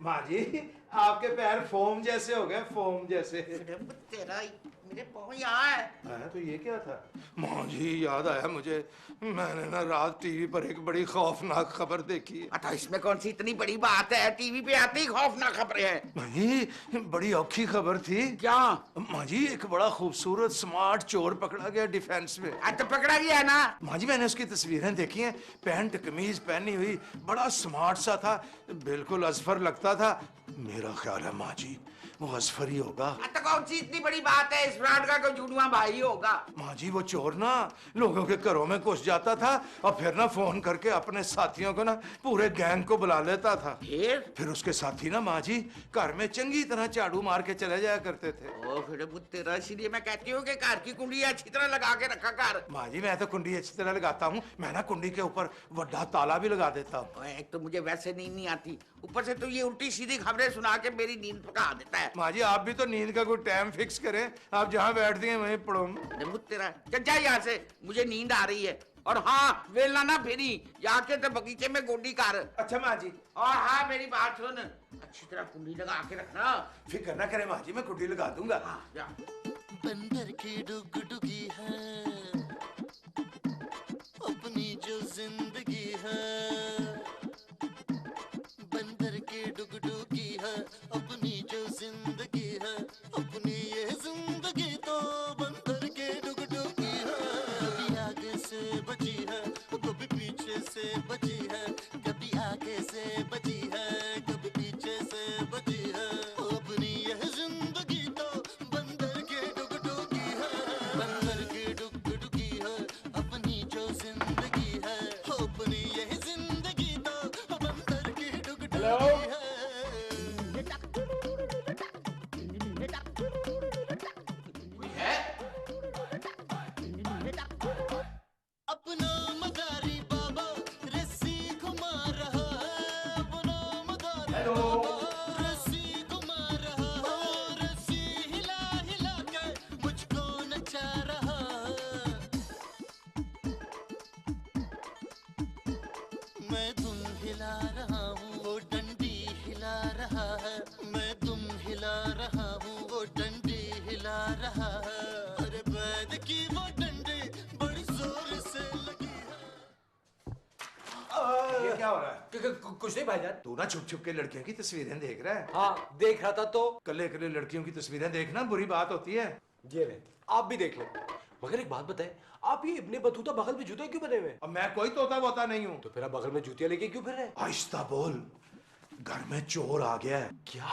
माँ जी, आपके पैर फोम जैसे हो गए, फोम जैसे। तेरा मेरे पाँव यहाँ है। तो ये क्या था? माँ जी, याद आया मुझे, मैंने ना रात टीवी पर एक बड़ी खौफनाक खबर देखी है। अच्छा, इसमें कौन सी इतनी बड़ी बात है? टीवी पे आते ही खौफनाक खबरें हैं। माँ जी, बड़ी औखी खबर थी। क्या? माँ जी, एक बड़ा खूबसूरत स्मार्ट चोर पकड़ा गया डिफेंस में। आज तो पकड़ा गया है ना? माँ जी, मैंने उसकी तस्वीरें देखी हैं, पैंट कमीज पहनी हुई, बड़ा स्मार्ट सा था, बिल्कुल अजफर लगता था। मेरा ख्याल है माँ जी, वो अजफर ही होगा। तो कौन सी इतनी बड़ी बात है? इस फ्रॉड का कोई जुड़वा भाई होगा। माँ जी, वो चोर ना लोगों के घरों में घुस जाता था और फिर ना फोन करके अपने साथियों को ना, पूरे गैंग को बुला लेता था। फिर उसके साथी ना माँ जी घर में चंगी तरह झाड़ू मार के चले जाया करते थे। ओ फिर तेरा, इसीलिए मैं कहती हूँ कि घर की कुंडी अच्छी तरह लगा के रखा कर। माँ जी, मैं तो कुंडी अच्छी तरह लगाता हूँ, मैं ना कुंडी के ऊपर बड़ा ताला भी लगा देता हूँ। एक तो मुझे वैसे नींद नहीं आती, ऊपर से तो ये उल्टी सीधी खबरें सुना के मेरी नींद पका देता है। माँ जी, आप भी तो नींद का कोई टाइम फिक्स करें, आप जहाँ बैठती हैं वहीं पढ़ो। तेरा चल जा यहाँ से, मुझे नींद आ रही है। और हाँ, वेलना ना फेरी, जाके तो बगीचे में गोडी कर। अच्छा माँ जी। और हाँ, मेरी बात सुन, अच्छी तरह कुंडी लगा के रखना। फिक्र ना करे माँ जी, मैं कुंडी लगा दूंगा। हाँ, जा। बंदर की डुगडुगी है अपनी जो जिंदगी है, बंदर की डुगडुगी है अपनी जो जिंदगी है, अपनी ये जिंदगी तो बंदर की डुगडुगी है। कभी आगे से बची है, कभी पीछे से बची है, कभी आगे से बची है, कभी पीछे से बची है, अपनी ये जिंदगी तो बंदर की डुगडुगी है, बंदर की डुगडुगी है अपनी जो जिंदगी है, अपनी ये जिंदगी तो बंदर की डुगडुगी है। अपना मदारी बाबा रस्सी घुमा रहा है, अपना मदारी बाबा रस्सी घुमा रहा है, रस्सी हिला हिला के मुझको नचा रहा है। मैं तुम हिला रहा हूँ, वो डंडी हिला रहा है, मैं तुम हिला रहा हूँ, वो डंडी हिला रहा है। अरे बैद की वो डंडी बड़ी जोर से लगी है। ये क्या हो रहा है? कुछ नहीं भाईजान। तू ना छुप छुप के लड़कियों की तस्वीरें देख रहा है? हाँ, देख रहा था तो। कले कले लड़कियों की तस्वीरें देखना बुरी बात होती है। ये ले, आप भी देख ले। मगर एक बात बताए, आप ये इब्ने बतूता बगल में जूते क्यों बने हुए? अब मैं कोई तोता बोता नहीं हूँ। तो फिर आप बगल में जूतियां लेके क्यों फिर रहे? आहिस्ता बोल, घर में चोर आ गया है। क्या?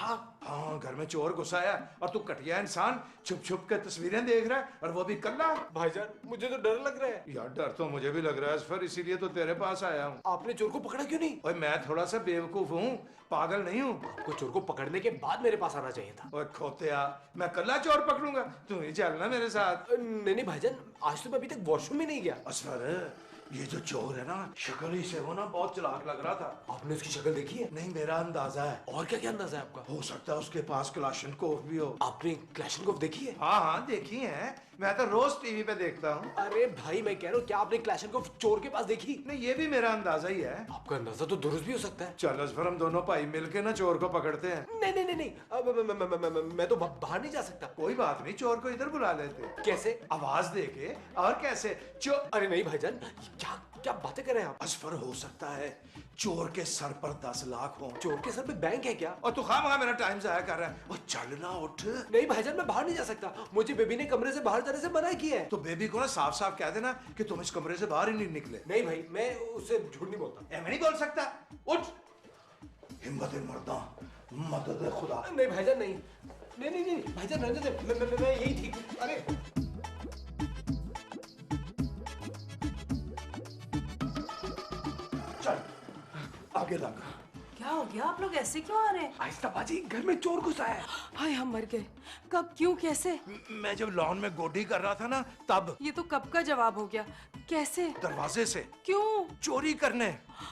हाँ, घर में चोर घुसा है और तू कटिया इंसान छुप छुप के तस्वीरें देख रहा है, और वो भी कल्ला। भाईजान, मुझे तो डर लग रहा है। यार डर तो मुझे भी लग रहा है असफर, इसीलिए तो तेरे पास आया हूँ। आपने चोर को पकड़ा क्यों नहीं? ओए, मैं थोड़ा सा बेवकूफ हूँ, पागल नहीं हूँ। आपको चोर को पकड़ने के बाद मेरे पास आना चाहिए था। ओए खोतिया, मैं कल्ला चोर पकड़ूंगा, तू ही चलना मेरे साथ। नहीं नहीं भाईजान, आज तो मैं अभी तक वॉशरूम में नहीं गया। असफर, ये जो चोर है ना, शक्ल ही से वो ना बहुत चालाक लग रहा था। आपने उसकी शक्ल देखी है? नहीं, मेरा अंदाजा है। और क्या क्या अंदाजा है आपका? हो सकता है उसके पास क्लाशनकोव भी हो। आपने क्लैशनकोव देखी है? हाँ हाँ, देखी है, मैं तो रोज टीवी पे देखता हूँ। अरे भाई, मैं कह रहा हूँ, क्या आपने क्लैशनकोव चोर के पास देखी? नहीं, ये भी मेरा अंदाजा ही है। आपका अंदाजा तो दुरुस्त भी हो सकता है। चल असफर, हम दोनों भाई मिलके ना चोर को पकड़ते हैं। नहीं नहीं नहीं नहीं, अब मैं तो बाहर नहीं जा सकता। कोई बात नहीं, चोर को इधर बुला लेते। कैसे? आवाज देके। और कैसे? चोर। अरे नहीं भाईजान, क्या क्या बातें कर रहे हैं आप? असफर, हो सकता है चोर के सर पर 10 लाख हो। चोर के सर पे बैंक है क्या? और तू खामखा मेरा टाइम जाया कर रहा है। वो चलना, उठ। नहीं भाईजान, मैं बाहर नहीं जा सकता, मुझे बेबी ने कमरे से बाहर जाने से मना किया है। तो बेबी को ना साफ साफ कह देना कि तुम इस कमरे से बाहर ही नहीं निकले। नहीं भाई, मैं उससे झूठ नहीं बोलता। मैं नहीं बोल सकता, उठ। हिम्मत मर्दा, मदद खुदा। नहीं भाईजान, नहीं नहीं नहीं नहीं भाईजान, रहने दे, मैं यही ठीक। अरे चल आगे लग। क्या हो गया? आप लोग ऐसे क्यों आ रहे हैं? आहिस्ता बाजी, घर में चोर घुसा है। हाय, हम मर गए। कब, क्यों, कैसे? मैं जब लॉन में गोडी कर रहा था ना, तब। ये तो कब का जवाब हो गया। कैसे? दरवाजे से। क्यों? चोरी करने।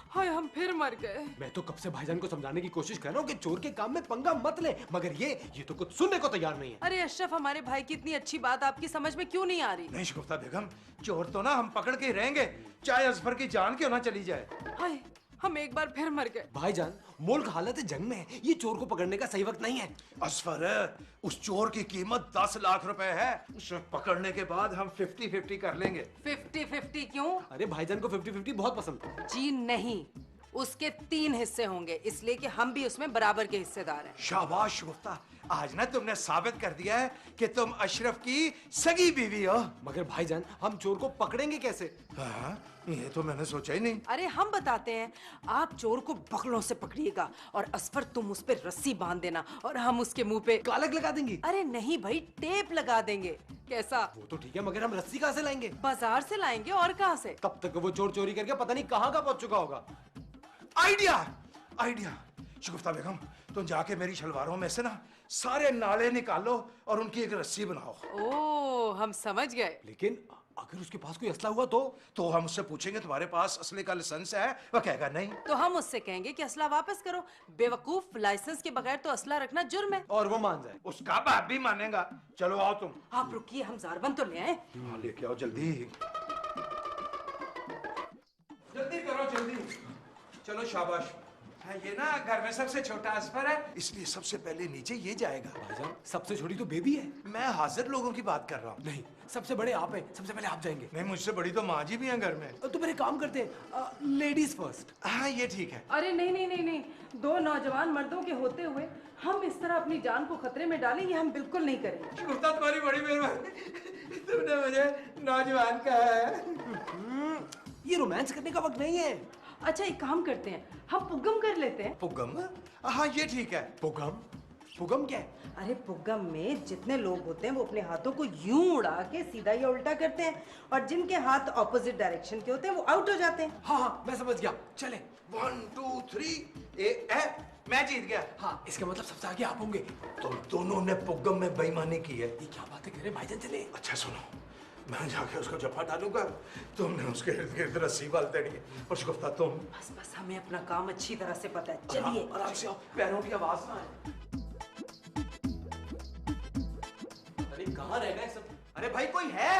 हाय, हम फिर मर गए। मैं तो कब से भाईजान को समझाने की कोशिश कर रहा हूँ कि चोर के काम में पंगा मत ले, मगर ये तो कुछ सुनने को तैयार नहीं है। अरे अशरफ, हमारे भाई की इतनी अच्छी बात आपकी समझ में क्यों नहीं आ रही? नहीं शगुफ्ता बेगम, चोर तो ना हम पकड़ के ही रहेंगे, चाहे असफर की जान क्यों ना चली जाए। हाय, हम एक बार फिर मर गए। भाईजान, मुल्क हालत जंग में है, ये चोर को पकड़ने का सही वक्त नहीं है। असफर, उस चोर की कीमत 10 लाख रुपए है। उसे पकड़ने के बाद हम 50-50 कर लेंगे। 50-50 क्यों? अरे भाईजान को 50-50 बहुत पसंद है। जी नहीं, उसके 3 हिस्से होंगे, इसलिए कि हम भी उसमें बराबर के हिस्सेदार हैं। शाबाश गुफ्ता, आज ना तुमने साबित कर दिया है कि तुम अशरफ की सगी बीवी हो। मगर भाईजान, हम चोर को पकड़ेंगे कैसे? हाँ, ये तो मैंने सोचा ही नहीं। अरे हम बताते हैं, आप चोर को बकलों से पकड़िएगा और असफर तुम उस पे रस्सी बांध देना और हम उसके मुंह पे कालक लगा देंगे। अरे नहीं भाई, टेप लगा देंगे। कैसा? वो तो ठीक है, मगर हम रस्सी कहाँ से लाएंगे? बाजार से लाएंगे, और कहाँ से? तब तक वो चोर चोरी करके पता नहीं कहाँ का पहुंच चुका होगा। Idea, idea. शगुफ्ता बेगम, तुम जाके मेरी शलवारों में से ना सारे नाले निकालो और उनकी एक रस्सी बनाओ। ओह, हम समझ गए। लेकिन अगर उसके पास कोई असला हुआ तो हम उससे पूछेंगे तुम्हारे पास असले का लाइसेंस है? वो कहेगा नहीं। तो हम उससे कहेंगे कि असला वापस करो। बेवकूफ, लाइसेंस के बगैर तो असला रखना जुर्म है। और वो मान जाए। उसका बाप भी मानेगा। चलो आओ तुम। आप रुकिए, हम ज़ारबन तो ले आए। हाँ, लेके आओ जल्दी। जल्दी करो, जल्दी। चलो शाबाश। हाँ, ये ना घर में सबसे छोटा असफर है, इसलिए सबसे पहले नीचे ये जाएगा। भाईजान, सबसे छोटी तो बेबी है। मैं हाजिर लोगों की बात कर रहा हूँ। नहीं, सबसे बड़े आप हैं, सबसे पहले आप जाएंगे। नहीं, मुझसे बड़ी तो माँ जी भी हैं घर में। तो मेरे काम करते हैं, लेडीज फर्स्ट। हाँ, ये ठीक है। अरे नहीं नहीं नहीं नहीं, 2 नौजवान मर्दों के होते हुए हम इस तरह अपनी जान को खतरे में डालें, ये हम बिल्कुल नहीं करेंगे। गुफ्ता, तुम्हारी बड़ी मेहरबानी, तुमने मुझे नौजवान कहा है। ये रोमांस करने का वक्त नहीं है। अच्छा, एक काम करते हैं, हम पुग्गम कर लेते हैं। पुगम? हाँ, ये ठीक है। पुगम? पुगम क्या है? अरे पुग्गम में जितने लोग होते हैं वो अपने हाथों को यूं उड़ा के सीधा या उल्टा करते हैं, और जिनके हाथ ऑपोजिट डायरेक्शन के होते हैं वो आउट हो जाते हैं। हाँ हाँ, मैं समझ गया। चले। 1 2 3 मैं जीत गया। हाँ, इसका मतलब सबसे आगे आप होंगे। तुम दोनों ने पुग्गम में बेईमानी की है। ये क्या बातें कर रहे हैं भाईजान? चले। अच्छा सुनो, मैं जाके उसको जफा डालूंगा, तुमने उसके इर्द गिर्द रस्सी बाल देनी है। और शगुफ्ता तुम? बस बस, हमें अपना काम अच्छी तरह से पता है। चलिए आराम से आओ, पैरों की आवाज ना आए। अरे कहाँ रह गए सब? अरे भाई, कोई है?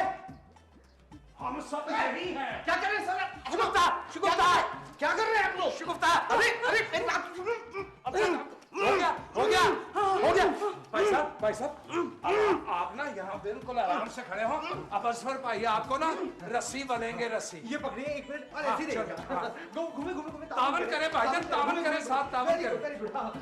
हम सब रेडी हैं। क्या कर रहे हैं सर? शुगुफ्ता, शुगुफ्ता, क्या कर रहे हैं आप लोग? शुगुफ्ता, अरे अरे मेरी बात सुनो। हो गया, हो गया, हो गया। भाई साहब, आप ना यहाँ बिल्कुल आराम से खड़े हो। अब असफर भाई आपको ना रस्सी बनेंगे, रस्सी। ये पकड़िए, एक मिनट। और हाँ, ऐसे ही चलो, रहेगा। हाँ। घूमे घूमे घूमे। तावन करें भाईजान, तावन करें, साथ तावन करें। वेरी गुड, हाँ।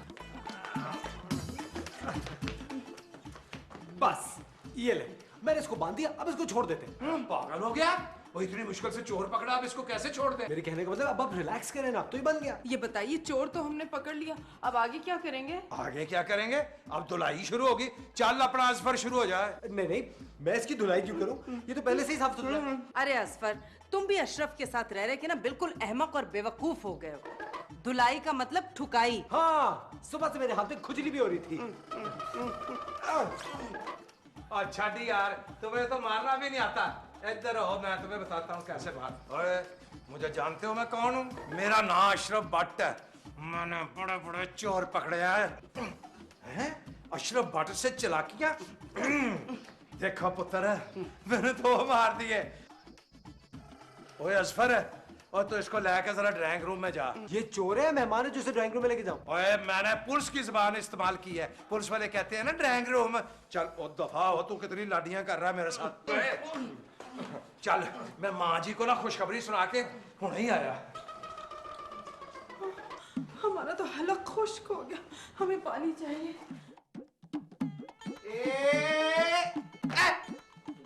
बस ये ले, मैंने इसको बांध दिया, अब इसको छोड़ देते हैं। पागल हो गया? वो इतनी मुश्किल से चोर पकड़ा, अब इसको कैसे छोड़ दे? मेरे कहने का मतलब अब आप रिलैक्स करें ना, तो ही बन गया। ये बताइए, चोर तो हमने पकड़ लिया, अब आगे क्या करेंगे? आगे क्या करेंगे? अब धुलाई शुरू होगी। चल, अपना असफर शुरू हो जाए। नहीं नहीं, मैं इसकी धुलाई क्यों करूं? ये तो पहले से ही साफ सुथरा है। अरे असफर, तुम भी अशरफ के साथ रह रहे के ना बिल्कुल अहमक और बेवकूफ हो गए हो। धुलाई का मतलब ठुकाई। हाँ, सुबह से मेरे हाथ में खुजली भी हो रही थी। अच्छा डी यार, तुम्हें तो मारना भी नहीं आता। इधर हो, मैं तुम्हें बताता हूँ कैसे मार। अरे मुझे जानते हो मैं कौन हूँ? मेरा नाम अशरफ भट्ट है। मैंने बड़े बड़े चोर पकड़े हैं। अशरफ भट्ट से चालाकियां? देखो पुत्र, मैंने तो मार दिए। ओए असफर है, और तो इसको लेकर जरा ड्राइंग रूम में जा। ये चोर है, मेहमान है जो इसे ड्राइंग रूम में लेके जाऊं? ओए, मैंने पुलिस की जुबान इस्तेमाल की है। पुलिस वाले कहते हैं ना ड्राइंग रूम। चल ओ दफा हो, तू कितनी लाडियां कर रहा है मेरे साथ। चल, मैं माँ जी को ना खुशखबरी सुना के हुणे ही आया। हमारा तो हलक खुश्क हो गया, हमें पानी चाहिए। तुझे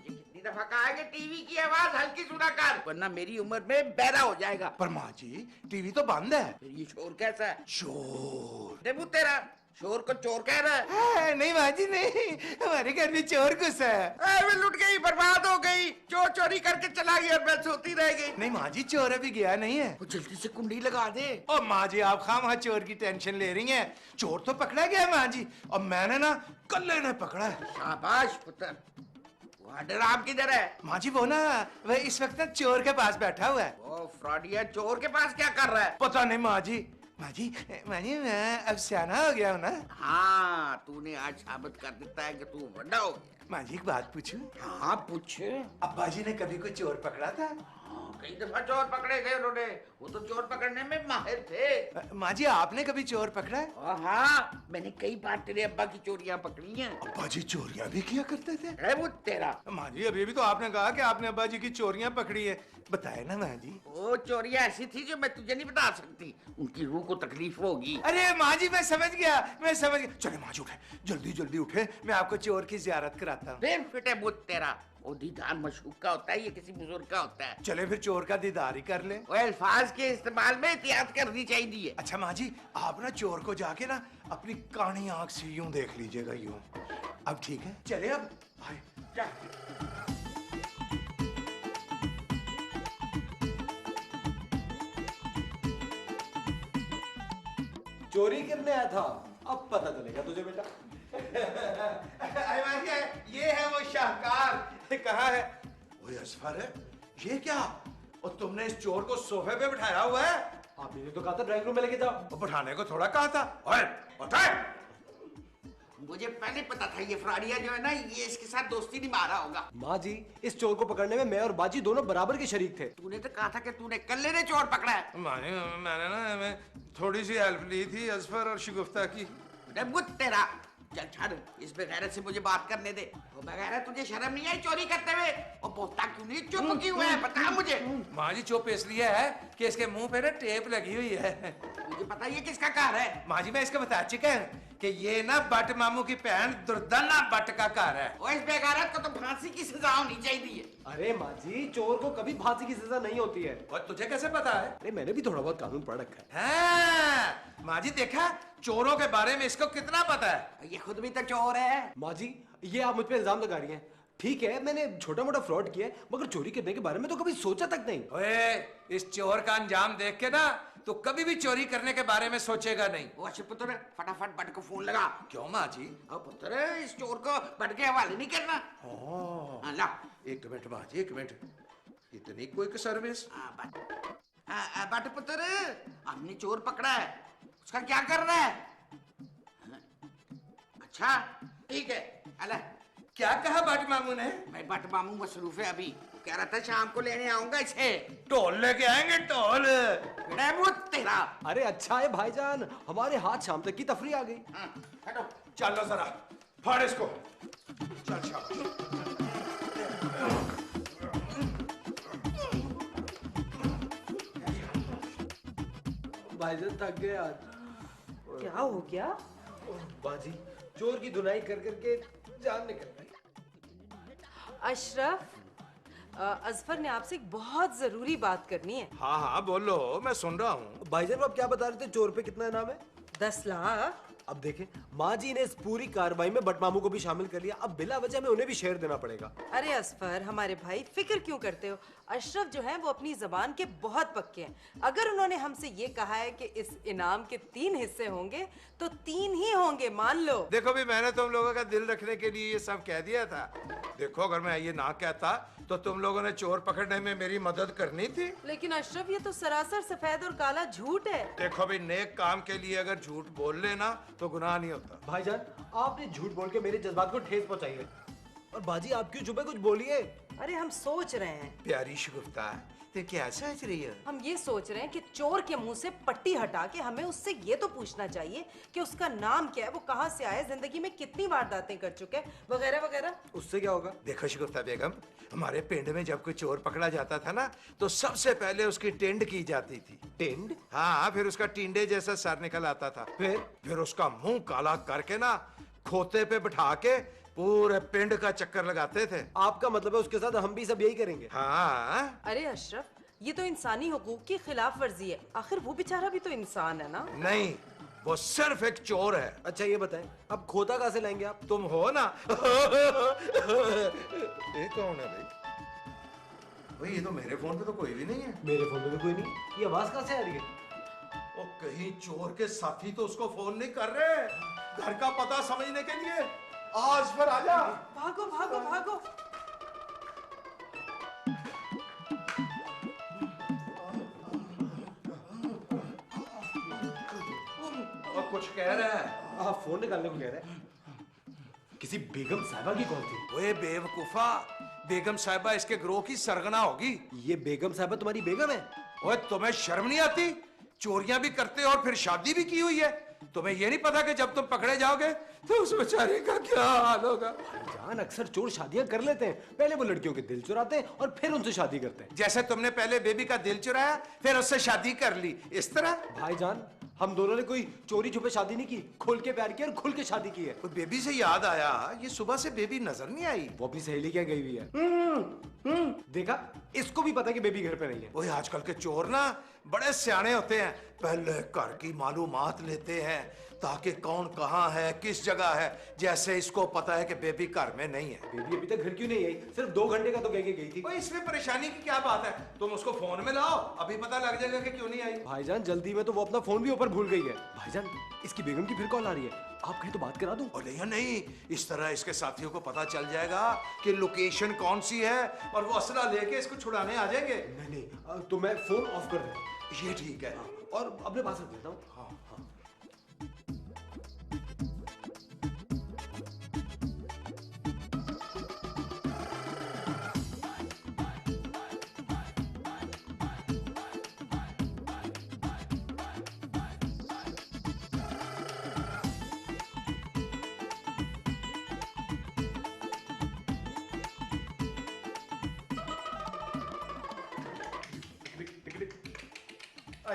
कितनी दफा कहा है कि टीवी की आवाज हल्की सुना कर, वरना मेरी उम्र में बहरा हो जाएगा। पर माँ जी, टीवी तो बंद है। फिर ये शोर कैसा है? शोर? देखो तेरा शोर को चोर कह रहा है। नहीं माँ जी, नहीं, हमारे घर में चोर घुसा है। मैं लुट गई, बर्बाद हो गई, चोर चोरी करके चला गया और मैं सोती रह गई। नहीं माँ जी, चोर अभी गया नहीं है। वो जल्दी से कुंडी लगा दे। ओ माँ जी, आप खामखा चोर की टेंशन ले रही हैं। चोर तो पकड़ा गया माँ जी, और मैंने ना कल्ले ने पकड़ा है। शाबाश पुत्र। वहाँ डराम किधर है? माँ जी, वो ना वह इस वक्त ना चोर के पास बैठा हुआ है। वो फ्रॉडिया चोर के पास क्या कर रहा है? पता नहीं माँ जी। माँ जी, मैं अब सियाना हो गया हूँ ना। हाँ, तूने आज साबित कर देता है कि तू बड़ा हो गया। माँ जी, एक बात पूछूं? हाँ पूछ। अब्बा जी ने कभी कोई चोर पकड़ा था? हाँ कई दफा चोर पकड़े गए उन्होंने, वो तो चोर पकड़ने में माहिर थे। माँ जी आपने कभी चोर पकड़ा है? हाँ, मैंने कई बार तेरे अब्बा की चोरियां पकड़ी हैं। अब्बा जी चोरियां भी किया करते थे? अरे वो तेरा, माँ जी अभी भी तो आपने कहा कि आपने अब्बा जी की चोरियां पकड़ी है, बताए ना माँ जी। वो चोरियां ऐसी थी जो मैं तुझे नहीं बता सकती, उनकी रूह को तकलीफ होगी। अरे माँ जी मैं समझ गया। चले माँ जी उठे, जल्दी जल्दी उठे, मैं आपको चोर की जियारत कराता हूँ। फिर फिटे बुत तेरा, वो दीदार मशहूक का होता है, ये किसी बुजुर्ग का होता है। चले फिर चोर का दीदार ही कर ले। वो अल्फाज के इस्तेमाल में एहतियात करनी चाहिए। अच्छा माँ जी आप ना चोर को जाके ना अपनी कानी आंख से यूं देख लीजिएगा, यूं। अब ठीक है, चले अब आए। चोरी करने आया था, अब पता चलेगा तुझे बेटा। ये है वो शाहकार। कहाँ है? ओए असफर है, ये क्या? और तुमने इस चोर को सोफे पे बिठाया हुआ है? आपने तो कहा था ड्राइंग रूम में लेके जाओ। और बिठाने को थोड़ा कहा था। ओए उठे। मुझे पहले पता था ये फ्राडिया जो है ना, ये इसके साथ दोस्ती नहीं मारा होगा। माँ जी इस चोर को पकड़ने में मैं और बाजी दोनों बराबर के शरीक थे। तूने तो कहा था कि तूने कल्ले ने चोर पकड़ा है। मैंने ना थोड़ी सी हेल्प ली थी असफर और शिगुफ्ता की। तेरा चल छोड़, इस बेगैरत से मुझे बात करने दे। वो बेगैरत, तुझे शर्म नहीं आई चोरी करते हुए? और बोलता क्यों नहीं, चुप क्यों है, बता मुझे। माँ जी चुप इसलिए है कि इसके मुंह पे ना टेप लगी हुई है। मुझे पता ये किसका कार है। माँ जी मैं इसको बता चुका हूँ कि ये ना बट मामू की बहन दुर्दना बट का घर है। और इस बेगैरत को तो फांसी की सजा होनी चाहिए। अरे माँ जी चोर को कभी फांसी की सजा नहीं होती है। और तुझे कैसे पता है? अरे मैंने भी थोड़ा बहुत कानून पढ़ रखा है। हाँ, माँ जी देखा चोरों के बारे में इसको कितना पता है। ये खुद भी तो चोर है। माँ जी ये आप मुझ पे इल्जाम लगा रही हैं। ठीक है मैंने छोटा मोटा फ्रॉड किया है, मगर चोरी करने के बारे में तो कभी सोचा तक नहीं। ओए इस चोर का अंजाम देख के ना तो कभी भी चोरी करने के बारे में सोचेगा नहीं। वो अच्छे पुत्र, फटाफट बट को फोन लगा। क्यों माँ जी? और पुत्र इस चोर को बट के हवाले नहीं करना। हाँ, ला। एक मिनट माँ जी, एक मिनट। इतनी क्विक सर्विस? बट पुत्र, हमने चोर पकड़ा है, उसका क्या करना है? अच्छा ठीक है। अला क्या कहा बट मामू ने? मैं बट मामू मसरूफ है अभी, कह रहा था शाम को लेने आऊंगा इसे। ढोल लेके आएंगे, ढोल। तेरा। अरे अच्छा है भाईजान, हमारे हाथ शाम तक की तफरी आ गई। हटो। चलो जरा फाड़ इसको। चल शाबाश। भाईजान थक गए आज। क्या हो गया? बाजी चोर की धुनाई कर करके जान निकल गई। अशरफ, अजफर ने आपसे एक बहुत जरूरी बात करनी है। हाँ हाँ बोलो, मैं सुन रहा हूँ। भाईजान आप क्या बता रहे थे, चोर पे कितना इनाम है? 10 लाख। अब देखें माँ जी ने इस पूरी कार्रवाई में बट मामू को भी शामिल कर लिया, अब बिला वजह हमें उन्हें भी शेयर देना पड़ेगा। अरे असफर हमारे भाई, फिक्र क्यों करते हो? अशरफ जो है वो अपनी जबान के बहुत पक्के हैं। अगर उन्होंने हमसे ये कहा है कि इस इनाम के 3 हिस्से होंगे तो 3 ही होंगे, मान लो। देखो भी मैंने तुम लोगों का दिल रखने के लिए ये सब कह दिया था। देखो अगर मैं ये ना कहता तो तुम लोगों ने चोर पकड़ने में मेरी मदद करनी थी। लेकिन अशरफ ये तो सरासर सफेद और काला झूठ है। देखो भी नेक काम के लिए अगर झूठ बोल लेना तो गुनाह नहीं होता। भाईजान आपने झूठ बोल के मेरे जज्बात को ठेस पहुंचाई है। और बाजी आप क्यों चुप है, कुछ बोलिए। अरे हम सोच रहे हैं। प्यारी शिगुफ्ता, तो क्या सोच रही है? हम ये सोच रहे हैं कि चोर के मुंह से पट्टी हटा के हमें उससे ये तो पूछना चाहिए कि उसका नाम क्या है, वो कहाँ से आया, जिंदगी में कितनी वारदातें कर चुके हैं, वगैरह वगैरह। उससे क्या होगा? देखो शिगुफ्ता बेगम, हमारे पिंड में जब कोई चोर पकड़ा जाता था ना तो सबसे पहले उसकी टेंड की जाती थी। टेंड? हाँ, फिर उसका टिंडे जैसा सर निकल आता था। फिर उसका मुंह काला करके ना खोते पे बिठा के पूरे पिंड का चक्कर लगाते थे। आपका मतलब है उसके साथ हम भी सब यही करेंगे? हाँ। अरे अशरफ ये तो इंसानी हुकूक की खिलाफ वर्जी है, आखिर वो बेचारा भी तो इंसान है ना। नहीं, वो सिर्फ एक चोर है। अच्छा ये बताएं अब खोता कहाँ से लाएंगे आप? तुम हो ना। ये कौन है भाई? भाई ये तो मेरे फोन पे तो कोई भी नहीं है। मेरे फोन में भी कोई नहीं, ये आवाज कहाँ से आ रही है? ओ कहीं चोर के साथी तो उसको फोन नहीं कर रहे घर का पता समझने के लिए। आज पर आजा। भागो भागो भागो। और कुछ कह रहा है? आप फोन निकालने को कह रहे हैं? किसी बेगम साहबा की कॉल थी। ओए बेवकूफा, बेगम साहिबा इसके ग्रोह की सरगना होगी। ये बेगम साहबा तुम्हारी बेगम है? ओए तुम्हें शर्म नहीं आती? चोरियां भी करते हो और फिर शादी भी की हुई है। तुम्हें ये नहीं पता कि जब तुम पकड़े जाओगे तो उस बेचारे का क्या हाल होगा? भाईजान अक्सर चोर शादियां कर लेते हैं, पहले वो लड़कियों के दिल चुराते हैं और फिर उनसे शादी करते हैं। जैसे तुमने पहले बेबी का दिल चुराया फिर उससे शादी कर ली, इस तरह। भाईजान हम दोनों ने कोई चोरी छुपे शादी नहीं की, खोल के प्यार किया और खुल के शादी की है। वो बेबी से याद आया, ये सुबह से बेबी नजर नहीं आई। वो अपनी सहेली क्या गई हुई है। देखा, इसको भी पता है कि बेबी घर पे नहीं है। वही आजकल के चोर ना बड़े सियाने होते हैं, पहले घर की मालूमात लेते हैं ताकि कौन कहाँ है, किस जगह है। जैसे इसको पता है कि बेबी घर में नहीं है। बेबी अभी तक घर क्यों नहीं आई? सिर्फ 2 घंटे का तो कह के गई थी। ओए इसमें परेशानी की क्या बात है? तुम उसको फोन में लाओ, अभी पता लग जाएगा कि क्यों नहीं आई। भाईजान जल्दी में तो वो अपना फोन भी ऊपर भूल गई है। भाईजान इसकी बेगम की फिर कॉल आ रही है, आप कहें तो बात करा दूं? और नहीं, इस तरह इसके साथियों को पता चल जाएगा कि लोकेशन कौन सी है और वो असला लेके इसको छुड़ाने आ जाएंगे। नहीं, तो मैं फोन ऑफ कर देता हूं। ये ठीक है। और अपने पास रख देता हूँ। हाँ हाँ।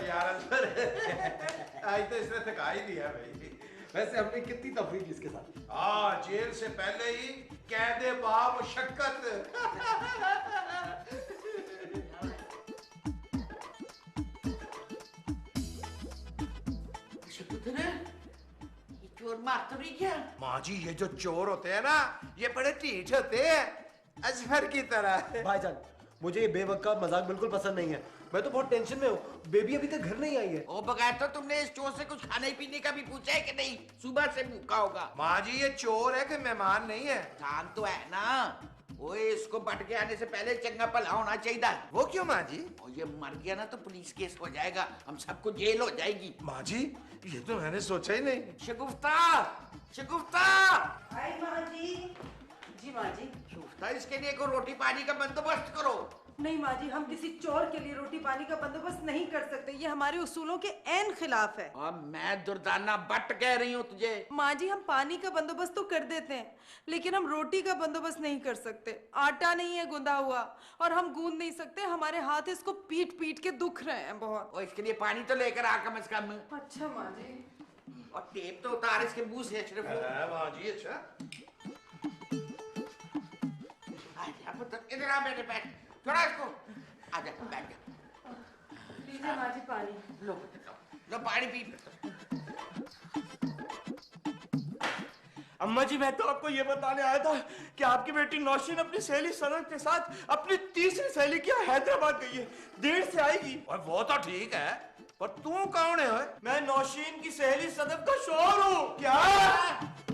यार अंदर आज तो इसने थका ही दिया भाई। वैसे हमने कितनी तफरीक की इसके साथ। जेल से पहले ही कैदे बाब शक्कत। ये चोर मार तो नहीं क्या? माँ जी ये जो चोर होते हैं ना ये बड़े ढीठ होते हैं, अजहर की तरह। भाईजान मुझे ये बेवकूफ मजाक बिल्कुल पसंद नहीं है। मैं तो बहुत टेंशन में हूँ, बेबी अभी तक घर नहीं आई है। ओ बगैर तो तुमने इस चोर से कुछ खाने पीने का भी पूछा है कि नहीं? सुबह से भूखा होगा। माँ जी ये चोर है कि मेहमान नहीं है? जान तो है ना। ओए इसको बट के आने से पहले चंगा भला होना चाहिए। वो क्यों माँ जी? और ये मर गया ना तो पुलिस केस हो जाएगा, हम सबको जेल हो जाएगी। माँ जी ये तो मैंने सोचा ही नहीं। शगुफ्ता, शगुफ्ता, आई माँ जी। जी माँ जी। शगुफ्ता इसके लिए कोई रोटी पानी का बंदोबस्त करो। नहीं माँ जी, हम किसी चोर के लिए रोटी पानी का बंदोबस्त नहीं कर सकते, ये हमारे उसूलों के ऐन खिलाफ है। और मैं दुर्दाना बट कह रही हूँ तुझे। माँ जी हम पानी का बंदोबस्त तो कर देते हैं, लेकिन हम रोटी का बंदोबस्त नहीं कर सकते। आटा नहीं है गूंदा हुआ और हम गूंद नहीं सकते, हमारे हाथ इसको पीट पीट के दुख रहे हैं बहुत। और इसके लिए पानी तो लेकर आ कम से कम। अच्छा माँ जी। और टेप तो उतार इसके मुंह से सिर्फ। माँ जी अच्छा। इधर आ बेटे, बैठ थोड़ा इसको। आजा बैठ जा। लीजिए माँ जी पानी। लो लो पानी पी। अम्मा जी मैं तो आपको ये बताने आया था कि आपकी बेटी नौशीन अपनी सहेली सनत के साथ अपनी तीसरी सहेली की हैदराबाद गई है, देर से आएगी। और वो तो ठीक है पर तू कौन है? मैं नौशीन की सहेली सदफ का शौहर हूँ। क्या?